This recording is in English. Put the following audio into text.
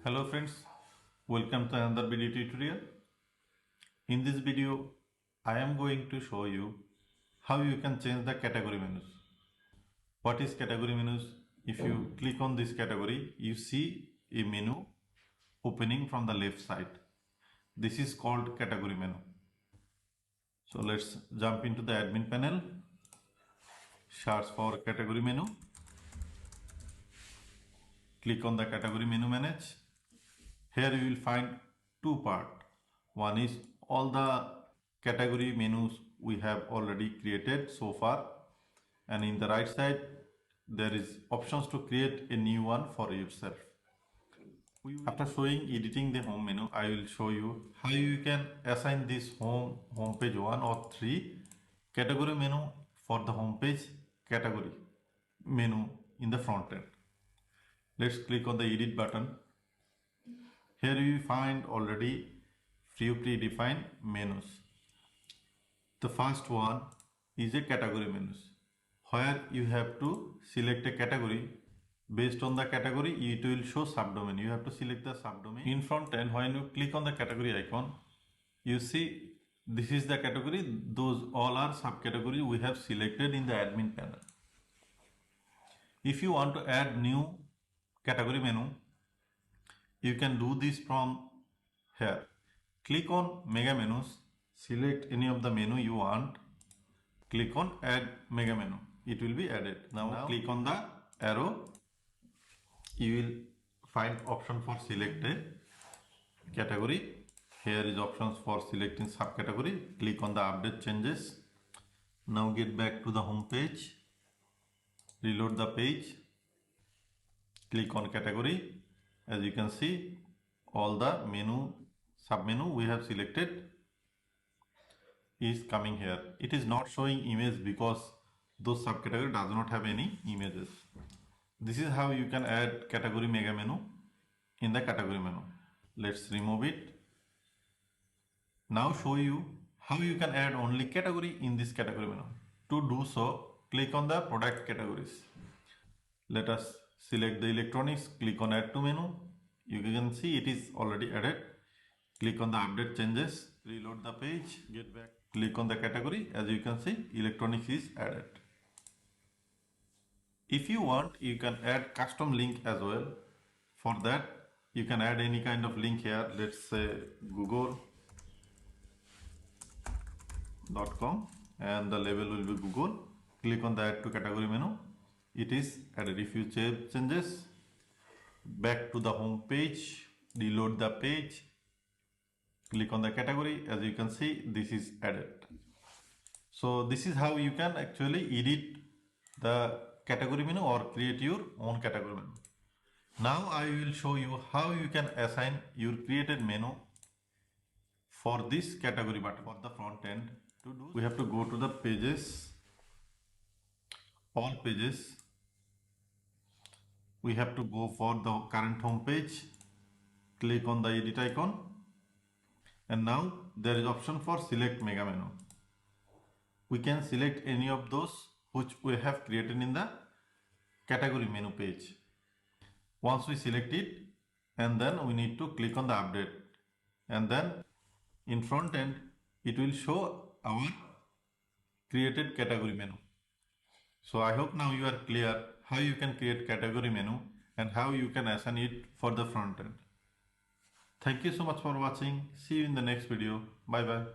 Hello friends, welcome to another video tutorial. In this video, I am going to show you how you can change the category menus. What is category menus? If you click on this category, you see a menu opening from the left side. This is called category menu. So let's jump into the admin panel, search for category menu, click on the category menu manage. Here you will find two parts. One is all the category menus we have already created so far, and in the right side there is options to create a new one for yourself. After showing editing the home menu, I will show you how you can assign this homepage 1 or 3 category menu for the homepage category menu in the front end. Let's click on the edit button. Here you find already few predefined menus. The first one is a category menus, where you have to select a category. Based on the category, it will show subdomain. You have to select the subdomain. In front end, when you click on the category icon, you see this is the category. Those all are subcategories we have selected in the admin panel. If you want to add new category menu, you can do this from here. Click on mega menus, select any of the menu you want, click on add mega menu. It will be added. Now click on the arrow. You will find option for select a category. Here is options for selecting subcategory. Click on the update changes. Now get back to the home page. Reload the page. Click on category. As you can see, all the menu submenu we have selected is coming here. It is not showing image because those subcategory does not have any images. This is how you can add category mega menu in the category menu. Let's remove it. Now show you how you can add only category in this category menu. To do so, click on the product categories. Let us select the electronics, click on add to menu. You can see it is already added. Click on the update changes, reload the page, get back, click on the category. As you can see, electronics is added. If you want, you can add custom link as well. For that, you can add any kind of link here. Let's say google.com and the label will be Google. Click on the add to category menu. It is added. If you save changes, back to the home page, reload the page, click on the category. As you can see, this is added. So this is how you can actually edit the category menu or create your own category menu. Now I will show you how you can assign your created menu for this category button. For the front end, to do, we have to go to the pages, all pages. We have to go for the current home page, click on the edit icon, and now there is option for select mega menu. We can select any of those which we have created in the category menu page. Once we select it, and then we need to click on the update, and then in front end it will show our created category menu. So I hope now you are clear how you can create category menu and how you can assign it for the front end. Thank you so much for watching. See you in the next video. Bye bye.